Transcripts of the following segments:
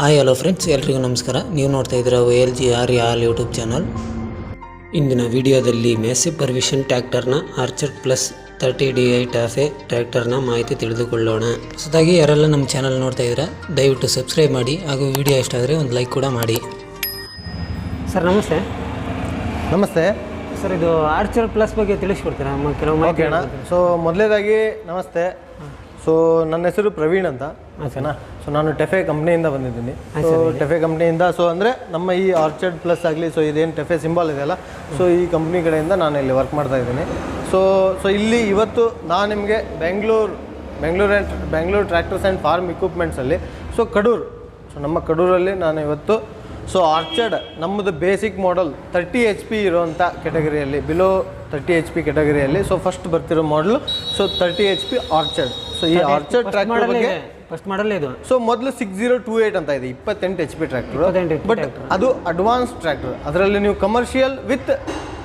Hi hello friends, ಎಲ್ರಿಗೂ ನಮಸ್ಕಾರ. ನೀವು ನೋಡ್ತಾ ಇದ್ದೀರಾ LG ಆರ್ಯ ಆಲ್ ಯೂಟ್ಯೂಬ್ ಚಾನಲ್. ಇಂದಿನ ವಿಡಿಯೋದಲ್ಲಿ ಮ್ಯಾಸಿವ್ ಪರ್ವಿಷನ್ ಟ್ರ್ಯಾಕ್ಟರ್ನ ಆರ್ಚರ್ಡ್ ಪ್ಲಸ್ 30DI ಟಾಫೆ ಟ್ರ್ಯಾಕ್ಟರ್ನ ಮಾಹಿತಿ ತಿಳಿದುಕೊಳ್ಳೋಣ. ಹೊಸದಾಗಿ ಯಾರೆಲ್ಲ ನಮ್ಮ ಚಾನಲ್ ನೋಡ್ತಾ ಇದ್ದೀರಾ ದಯವಿಟ್ಟು ಸಬ್ಸ್ಕ್ರೈಬ್ ಮಾಡಿ ಹಾಗೂ ವಿಡಿಯೋ ಇಷ್ಟ ಆದರೆ ಒಂದು ಲೈಕ್ ಕೂಡ ಮಾಡಿ. ಸರ್ ನಮಸ್ತೆ. ನಮಸ್ತೆ ಸರ್, ಇದು ಆರ್ಚರ್ಡ್ ಪ್ಲಸ್ ಬಗ್ಗೆ ತಿಳಿಸ್ಕೊಡ್ತೀರಾ? ಓಕೆ ಅಣ್ಣ. ಸೊ ಮೊದಲೇದಾಗಿ ನಮಸ್ತೆ. ಸೊ ನನ್ನ ಹೆಸರು ಪ್ರವೀಣ್ ಅಂತ, ಓಕೆನಾ. ಸೊ ನಾನು ಟೆಫೆ ಕಂಪ್ನಿಯಿಂದ ಬಂದಿದ್ದೀನಿ. ಸೊ ಟೆಫೆ ಕಂಪ್ನಿಯಿಂದ ಅಂದರೆ ನಮ್ಮ ಈ ಆರ್ಚರ್ಡ್ ಪ್ಲಸ್ ಆಗಲಿ, ಸೊ ಇದೇನು ಟೆಫೆ ಸಿಂಬಲ್ ಇದೆಯಲ್ಲ, ಸೊ ಈ ಕಂಪ್ನಿ ಕಡೆಯಿಂದ ನಾನು ಇಲ್ಲಿ ವರ್ಕ್ ಮಾಡ್ತಾ ಇದ್ದೀನಿ. ಸೊ ಇಲ್ಲಿ ಇವತ್ತು ನಾನು ನಿಮಗೆ ಬೆಂಗಳೂರು ಟ್ರ್ಯಾಕ್ಟರ್ಸ್ ಆ್ಯಂಡ್ ಫಾರ್ಮ್ ಇಕ್ವಿಪ್ಮೆಂಟ್ಸಲ್ಲಿ ಕಡೂರು, ನಮ್ಮ ಕಡೂರಲ್ಲಿ ನಾನು ಇವತ್ತು ಆರ್ಚರ್ಡ್ ನಮ್ಮದು ಬೇಸಿಕ್ ಮಾಡೆಲ್ 30 HP ಇರೋವಂಥ ಕೆಟಗರಿಯಲ್ಲಿ, ಬಿಲೋ 30 HP ಕೆಟಗರಿಯಲ್ಲಿ ಫಸ್ಟ್ ಬರ್ತಿರೋ ಮಾಡಲು 30 HP ಆರ್ಚರ್ಡ್. ಸೊ ಈ ಆರ್ಚರ್ಡ್ ಟ್ರ್ಯಾಕ್ಟರ್ ಬಗ್ಗೆ ಫಸ್ಟ್ ಮಾಡಲ್ ಇದು. ಮೊದಲು 6028 ಅಂತ ಇದೆ, 28 HP ಟ್ರ್ಯಾಕ್ಟರ್. ಬಟ್ ಅದು ಅಡ್ವಾನ್ಸ್ ಟ್ರ್ಯಾಕ್ಟರ್. ಅದರಲ್ಲಿ ನೀವು ಕಮರ್ಷಿಯಲ್ ವಿತ್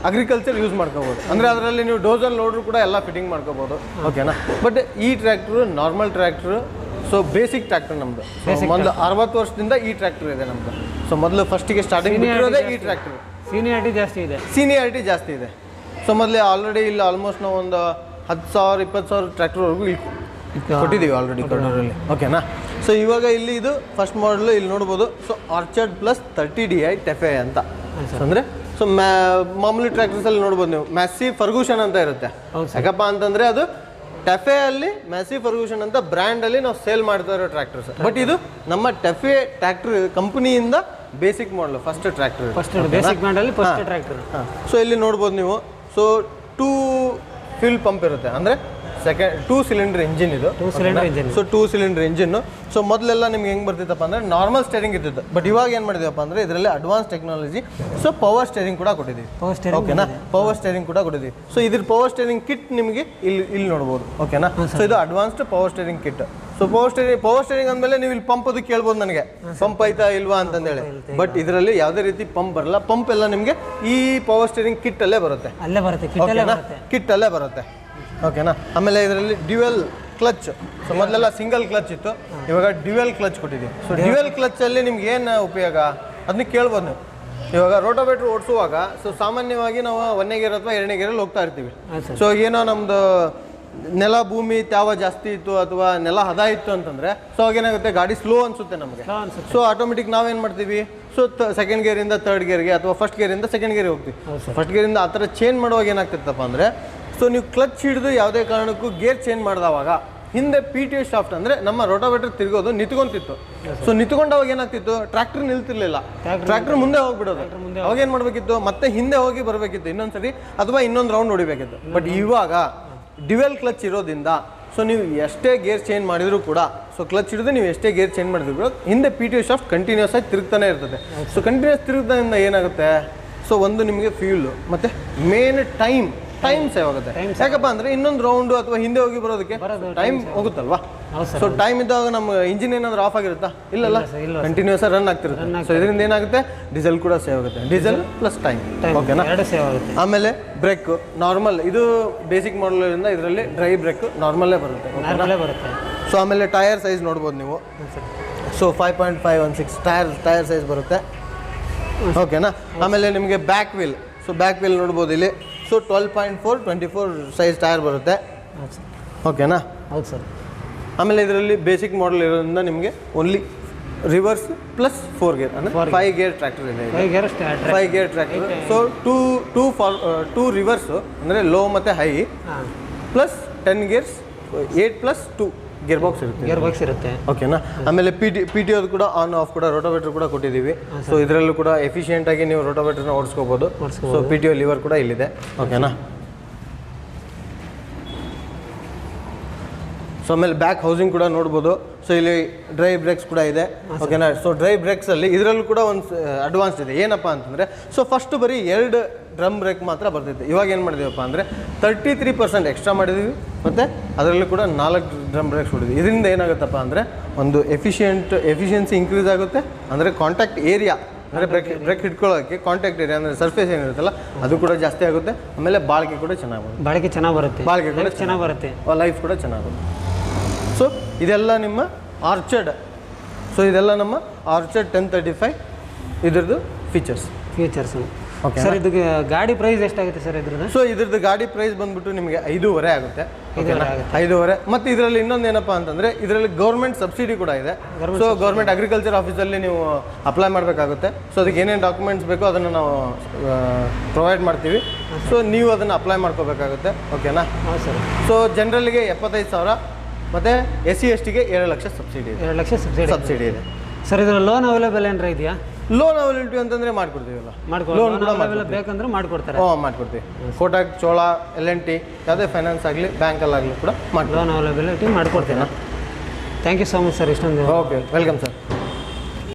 ಅಗ್ರಿಕಲ್ಚರ್ ಯೂಸ್ ಮಾಡ್ಕೋಬೋದು. ಅಂದರೆ ಅದರಲ್ಲಿ ನೀವು ಡೋಸರ್ ಲೋಡ್ರು ಕೂಡ ಎಲ್ಲ ಫಿಟ್ಟಿಂಗ್ ಮಾಡ್ಕೋಬೋದು, ಓಕೆನಾ. ಬಟ್ ಈ tractor normal tractor, basic tractor ನಮ್ಮದು. ಮೊದಲು 60 ವರ್ಷದಿಂದ ಈ ಟ್ರ್ಯಾಕ್ಟರ್ ಇದೆ ನಮ್ಮದು. ಮೊದಲು ಫಸ್ಟಿಗೆ ಸ್ಟಾರ್ಟಿಂಗ್ ಇರೋದೇ ಈ ಟ್ರ್ಯಾಕ್ಟರ್. ಸೀನಿಯಾರಿಟಿ ಜಾಸ್ತಿ ಇದೆ. ಮೊದಲೇ ಆಲ್ರೆಡಿ ಇಲ್ಲಿ ಆಲ್ಮೋಸ್ಟ್ ನಾವು ಒಂದು 10,000 20,000 ಟ್ರ್ಯಾಕ್ಟರ್ವರೆಗೂ ಇಲ್ಲಿ ಕೊಟ್ಟಿದ್ದೀವಿ ಆಲ್ರೆಡಿ ಕಡೂರಲ್ಲಿ, ಓಕೆನಾ. ಇವಾಗ ಇಲ್ಲಿ ಇದು ಫಸ್ಟ್ ಮಾಡಲು ಇಲ್ಲಿ ನೋಡ್ಬೋದು. ಆರ್ಚರ್ಡ್ ಪ್ಲಸ್ 30DI ಟೆಫೆ ಅಂತ. ಅಂದರೆ ಮಾಮೂಲಿ ಟ್ರ್ಯಾಕ್ಟರ್ಸಲ್ಲಿ ನೋಡ್ಬೋದು ನೀವು, ಮ್ಯಾಸಿವ್ ಫರ್ಗೂಷನ್ ಅಂತ ಇರುತ್ತೆ. ಯಾಕಪ್ಪ ಅಂತಂದರೆ ಅದು ಟೆಫೆ ಅಲ್ಲಿ ಮ್ಯಾಸಿವ್ ಫರ್ಗೂಷನ್ ಅಂತ ಬ್ರ್ಯಾಂಡಲ್ಲಿ ನಾವು ಸೇಲ್ ಮಾಡ್ತಾ ಇರೋ ಟ್ರ್ಯಾಕ್ಟರ್ಸ್. ಬಟ್ ಇದು ನಮ್ಮ ಟೆಫೆ ಟ್ರ್ಯಾಕ್ಟರ್ ಕಂಪನಿಯಿಂದ ಬೇಸಿಕ್ ಮಾಡಲು ಫಸ್ಟ್ ಟ್ರ್ಯಾಕ್ಟರ್. ಇಲ್ಲಿ ನೋಡ್ಬೋದು ನೀವು. 2 ಫ್ಯೂಲ್ ಪಂಪ್ ಇರುತ್ತೆ, ಅಂದರೆ 2 ಸಿಲಿಂಡರ್ ಇಂಜಿನ್ ಇದು. 2 ಸಿಲಿಂಡರ್ ಇಂಜಿನ್ನು. ಮೊದಲೆಲ್ಲ ನಿಮ್ಗೆ ಹೆಂಗೆ ಬರ್ತಿತ್ತಪ್ಪ ಅಂದರೆ ನಾರ್ಮಲ್ ಸ್ಟೇರಿಂಗ್ ಇರ್ತಿತ್ತು. ಬಟ್ ಇವಾಗ ಏನು ಮಾಡಿದೀವಪ್ಪ ಅಂದರೆ ಇದರಲ್ಲಿ ಅಡ್ವಾನ್ಸ್ ಟೆಕ್ನಾಲಜಿ, ಪವರ್ ಸ್ಟೇರಿಂಗ್ ಕೂಡ ಕೊಟ್ಟಿದ್ದೀವಿ, ಓಕೆನಾ. ಪವರ್ ಸ್ಟೇರಿಂಗ್ ಕೂಡ ಕೊಟ್ಟಿದ್ದೀವಿ. ಇದ್ರ ಪವರ್ ಸ್ಟೇರಿಂಗ್ ಕಿಟ್ ನಿಮಗೆ ಇಲ್ಲಿ ನೋಡ್ಬೋದು, ಓಕೆನಾ. ಇದು advanced power steering kit. Power steering ಅಂದಮೇಲೆ ನೀವು ಇಲ್ಲಿ ಪಂಪ್ ಅದು ಕೇಳ್ಬೋದು ನನಗೆ, ಪಂಪ್ ಐತಾ ಇಲ್ವಾ ಅಂತಂದೇಳಿ. ಬಟ್ ಇದರಲ್ಲಿ ಯಾವುದೇ ರೀತಿ ಪಂಪ್ ಬರಲ್ಲ. ಪಂಪ್ ಎಲ್ಲ ನಿಮಗೆ ಈ ಪವರ್ ಸ್ಟೇರಿಂಗ್ ಕಿಟ್ ಅಲ್ಲೇ ಬರುತ್ತೆ, ಕಿಟ್ ಅಲ್ಲೇ ಬರುತ್ತೆ, ಓಕೆನಾ. ಆಮೇಲೆ ಇದರಲ್ಲಿ ಡ್ಯುಯಲ್ ಕ್ಲಚ್. ಮೊದಲೆಲ್ಲ ಸಿಂಗಲ್ ಕ್ಲಚ್ ಇತ್ತು, ಇವಾಗ ಡ್ಯುಯಲ್ ಕ್ಲಚ್ ಕೊಟ್ಟಿದ್ದೀವಿ. ಡ್ಯುಯಲ್ ಕ್ಲಚ್ಚಲ್ಲಿ ನಿಮ್ಗೆ ಏನು ಉಪಯೋಗ ಅದನ್ನ ಕೇಳ್ಬೋದು ನೀವು. ಇವಾಗ ರೋಟೋವೇಟ್ರ್ ಓಡಿಸುವಾಗ ಸಾಮಾನ್ಯವಾಗಿ ನಾವು 1ನೇ ಗೇರ್ ಅಥವಾ 2ನೇ ಗೇರಲ್ಲಿ ಹೋಗ್ತಾ ಇರ್ತೀವಿ. ಏನೋ ನಮ್ಮದು ನೆಲ ಭೂಮಿ ತ್ಯಾವ ಜಾಸ್ತಿ ಇತ್ತು ಅಥವಾ ನೆಲ ಹದ ಇತ್ತು ಅಂತಂದರೆ ಅವಾಗೇನಾಗುತ್ತೆ, ಗಾಡಿ ಸ್ಲೋ ಅನಿಸುತ್ತೆ ನಮಗೆ. ಆಟೋಮೆಟಿಕ್ ನಾವೇನು ಮಾಡ್ತೀವಿ, ಸೆಕೆಂಡ್ ಗೇರಿಂದ 3rd ಗೇರ್ಗೆ ಅಥವಾ ಫಸ್ಟ್ ಗೇರಿಂದ ಸೆಕೆಂಡ್ ಗೇರ್ಗೆ ಹೋಗ್ತೀವಿ. ಫಸ್ಟ್ ಗೇರಿಂದ ಆ ಥರ ಚೇಂಜ್ ಮಾಡುವಾಗ ಏನಾಗ್ತಿತ್ತಪ್ಪ ಅಂದರೆ, ನೀವು ಕ್ಲಚ್ ಹಿಡಿದು ಯಾವುದೇ ಕಾರಣಕ್ಕೂ ಗೇರ್ ಚೇಂಜ್ ಮಾಡಿದವಾಗ ಹಿಂದೆ PTO ಶಾಫ್ಟ್ ಅಂದರೆ ನಮ್ಮ ರೋಟೋವೇಟರ್ ತಿರುಗೋದು ನಿಂತ್ಕೊಂತಿತ್ತು. ನಿಂತ್ಕೊಂಡವಾಗ ಏನಾಗ್ತಿತ್ತು, ಟ್ರ್ಯಾಕ್ಟರ್ ನಿಲ್ತಿರ್ಲಿಲ್ಲ, ಟ್ರ್ಯಾಕ್ಟರ್ ಮುಂದೆ ಹೋಗ್ಬಿಡೋದು. ಅವಾಗ ಏನು ಮಾಡಬೇಕಿತ್ತು, ಮತ್ತೆ ಹಿಂದೆ ಹೋಗಿ ಬರಬೇಕಿತ್ತು ಇನ್ನೊಂದ್ಸರಿ, ಅಥವಾ ಇನ್ನೊಂದು ರೌಂಡ್ ಹೊಡಿಬೇಕಿತ್ತು. ಬಟ್ ಇವಾಗ ಡ್ಯುಯಲ್ ಕ್ಲಚ್ ಇರೋದ್ರಿಂದ ನೀವು ಎಷ್ಟೇ ಗೇರ್ ಚೇಂಜ್ ಮಾಡಿದರೂ ಕೂಡ, ಕ್ಲಚ್ ಹಿಡಿದು ನೀವು ಎಷ್ಟೇ ಗೇರ್ ಚೇಂಜ್ ಮಾಡಿದ್ರು ಕೂಡ ಹಿಂದೆ PTO ಶಾಫ್ಟ್ ಕಂಟಿನ್ಯೂಸ್ ಆಗಿ ತಿರುಗ್ತಾನೆ ಇರ್ತದೆ. ಕಂಟಿನ್ಯೂಸ್ ತಿರುಗೋದ್ರಿಂದ ಏನಾಗುತ್ತೆ, ಒಂದು ನಿಮಗೆ ಫ್ಯೂಲು ಮತ್ತು ಮೇನ್ ಟೈಮ್ ಸೇವ್ ಆಗುತ್ತೆ. ಯಾಕಪ್ಪ ಅಂದರೆ ಇನ್ನೊಂದು ರೌಂಡು ಅಥವಾ ಹಿಂದೆ ಹೋಗಿ ಬರೋದಕ್ಕೆ ಟೈಮ್ ಹೋಗುತ್ತಲ್ವಾ. ಟೈಮ್ ಇದ್ದಾಗ ನಮ್ಮ ಇಂಜಿನ್ ಏನಾದರೂ ಆಫ್ ಆಗಿರುತ್ತಾ? ಇಲ್ಲಲ್ಲ, ಕಂಟಿನ್ಯೂಸ್ ರನ್ ಆಗ್ತಿರುತ್ತೆ. ಇದರಿಂದ ಏನಾಗುತ್ತೆ, ಡೀಸೆಲ್ ಕೂಡ ಸೇವ್ ಆಗುತ್ತೆ. ಡೀಸೆಲ್ ಪ್ಲಸ್ ಟೈಮ್, ಓಕೆನಾ. ಆಮೇಲೆ ಬ್ರೇಕ್ ನಾರ್ಮಲ್, ಇದು ಬೇಸಿಕ್ ಮಾಡಲಿಂದ ಇದರಲ್ಲಿ ಡ್ರೈ ಬ್ರೇಕ್ ನಾರ್ಮಲ್ಲೇ ಬರುತ್ತೆ. ಆಮೇಲೆ ಟೈರ್ ಸೈಜ್ ನೋಡ್ಬೋದು ನೀವು. 5.516 ಟೈರ್ ಸೈಜ್ ಬರುತ್ತೆ, ಓಕೆನಾ. ಆಮೇಲೆ ನಿಮಗೆ ಬ್ಯಾಕ್ ವೀಲ್ ನೋಡ್ಬೋದು ಇಲ್ಲಿ. 12.424 ಸೈಜ್ ಟೈರ್ ಬರುತ್ತೆ, ಓಕೆನಾ. ಹೌದು ಸರ್. ಆಮೇಲೆ ಇದರಲ್ಲಿ ಬೇಸಿಕ್ ಮಾಡಲ್ ಇರೋದ್ರಿಂದ ನಿಮಗೆ ಓನ್ಲಿ ರಿವರ್ಸ್ ಪ್ಲಸ್ 4 ಗೇರ್, ಅಂದರೆ 5 ಗೇರ್ ಟ್ರ್ಯಾಕ್ಟರ್ ಇದೆ. 5 ಗೇರ್ ಟ್ರ್ಯಾಕ್ಟರ್. ಟೂ ರಿವರ್ಸು ಅಂದರೆ ಲೋ ಮತ್ತು high, plus 10 gears, 8+2 gear box ಇರುತ್ತೆ, ಓಕೆನಾ. ಆಮೇಲೆ PTO ಕೂಡ ಆನ್ ಆಫ್ ಕೂಡ ರೋಟೋವೇಟರ್ ಕೂಡ ಕೊಟ್ಟಿದ್ದೀವಿ. ಇದರಲ್ಲೂ ಕೂಡ ಎಫಿಷಿಯೆಂಟ್ ಆಗಿ ನೀವು ರೋಟೋವೇಟರ್ನ ಓಡಿಸ್ಕೋಬೋದು. PTO ಲಿವರ್ ಕೂಡ ಇಲ್ಲಿದೆ, ಓಕೆನಾ. ಆಮೇಲೆ ಬ್ಯಾಕ್ ಹೌಸಿಂಗ್ ಕೂಡ ನೋಡ್ಬೋದು. ಇಲ್ಲಿ ಡ್ರೈ ಬ್ರೇಕ್ಸ್ ಕೂಡ ಇದೆ, ಓಕೆನಾ. ಡ್ರೈ ಬ್ರೇಕ್ಸಲ್ಲಿ ಇದರಲ್ಲೂ ಕೂಡ ಒಂದು ಅಡ್ವಾನ್ಸ್ ಇದೆ. ಏನಪ್ಪ ಅಂತಂದರೆ ಫಸ್ಟ್ ಬರೀ 2 ಡ್ರಮ್ ಬ್ರೇಕ್ ಮಾತ್ರ ಬರ್ತಿತ್ತು. ಇವಾಗ ಏನು ಮಾಡಿದೀವಪ್ಪ ಅಂದರೆ 33% ಎಕ್ಸ್ಟ್ರಾ ಮಾಡಿದ್ದೀವಿ, ಮತ್ತು ಅದರಲ್ಲೂ ಕೂಡ 4 ಡ್ರಮ್ ಬ್ರೇಕ್ಸ್ ಹೊಡಿದ್ವಿ. ಇದರಿಂದ ಏನಾಗುತ್ತಪ್ಪ ಅಂದರೆ ಒಂದು ಎಫಿಷಿಯನ್ಸಿ ಇನ್ಕ್ರೀಸ್ ಆಗುತ್ತೆ. ಅಂದರೆ ಕಾಂಟ್ಯಾಕ್ಟ್ ಏರಿಯಾ, ಅಂದರೆ ಬ್ರೇಕ್ ಹಿಡ್ಕೊಳ್ಳೋಕ್ಕೆ ಕಾಂಟ್ಯಾಕ್ಟ್ ಏರಿಯಾ ಅಂದರೆ ಸರ್ಫೇಸ್ ಏನಿರುತ್ತಲ್ಲ ಅದು ಕೂಡ ಜಾಸ್ತಿ ಆಗುತ್ತೆ. ಆಮೇಲೆ ಬಾಳಿಕೆ ಕೂಡ ಚೆನ್ನಾಗಿ ಬರುತ್ತೆ, ಲೈಫ್ ಕೂಡ ಚೆನ್ನಾಗುತ್ತೆ. ಇದೆಲ್ಲ ನಿಮ್ಮ ಆರ್ಚರ್ಡ್ ಸೊ ಇದೆಲ್ಲ ನಮ್ಮ ಆರ್ಚರ್ಡ್ 1035 ಇದ್ರದ್ದು ಫೀಚರ್ಸ್. ಓಕೆ ಸರ್, ಇದು ಗಾಡಿ ಪ್ರೈಸ್ ಎಷ್ಟಾಗುತ್ತೆ ಸರ್ ಇದ್ರದ್ದು? ಸೊ ಇದ್ರದ್ದು ಗಾಡಿ ಪ್ರೈಸ್ ಬಂದ್ಬಿಟ್ಟು ನಿಮಗೆ 5.5 ಆಗುತ್ತೆ. 5.5. ಮತ್ತು ಇದರಲ್ಲಿ ಇನ್ನೊಂದು ಏನಪ್ಪ ಅಂತಂದರೆ ಇದರಲ್ಲಿ ಗೌರ್ಮೆಂಟ್ ಸಬ್ಸಿಡಿ ಕೂಡ ಇದೆ. ಸೊ ಗೌರ್ಮೆಂಟ್ ಅಗ್ರಿಕಲ್ಚರ್ ಆಫೀಸಲ್ಲಿ ನೀವು ಅಪ್ಲೈ ಮಾಡಬೇಕಾಗುತ್ತೆ. ಸೊ ಅದಕ್ಕೆ ಏನೇನು ಡಾಕ್ಯುಮೆಂಟ್ಸ್ ಬೇಕೋ ಅದನ್ನು ನಾವು ಪ್ರೊವೈಡ್ ಮಾಡ್ತೀವಿ. ಸೊ ನೀವು ಅದನ್ನು ಅಪ್ಲೈ ಮಾಡ್ಕೋಬೇಕಾಗುತ್ತೆ. ಓಕೆನಾ? ಹಾಂ ಸರ್. ಸೊ ಜನರಲ್ಗೆ 75,000 ಮತ್ತು SC/ST 7 ಲಕ್ಷ ಸಬ್ಸಿಡಿ ಇದೆ. 2 ಲಕ್ಷ ಸಬ್ಸಿಡಿ ಇದೆ ಸರ್. ಇದರ ಲೋನ್ ಅವೈಲೇಬಲ್ ಏನಾರ ಇದೆಯಾ? ಲೋನ್ ಅವೈಲಿಟಿ ಅಂತಂದರೆ ಮಾಡ್ಕೊಡ್ತೀವಲ್ಲ, ಲೋನ್ ಕೂಡ ಬೇಕಂದ್ರೆ ಮಾಡ್ಕೊಡ್ತಾರೆ. ಮಾಡ್ಕೊಡ್ತೀವಿ. ಕೋಟಕ್, ಚೋಳ, L&T ಯಾವುದೇ ಫೈನಾನ್ಸ್ ಆಗಲಿ ಬ್ಯಾಂಕಲ್ಲಾಗಲಿ ಕೂಡ ಲೋನ್ ಅವೈಲಬಿಲಿಟಿ ಮಾಡ್ಕೊಡ್ತೀರಾ? Thank you so much sir. ಇಷ್ಟೊಂದು ಓಕೆ, ವೆಲ್ಕಮ್ ಸರ್.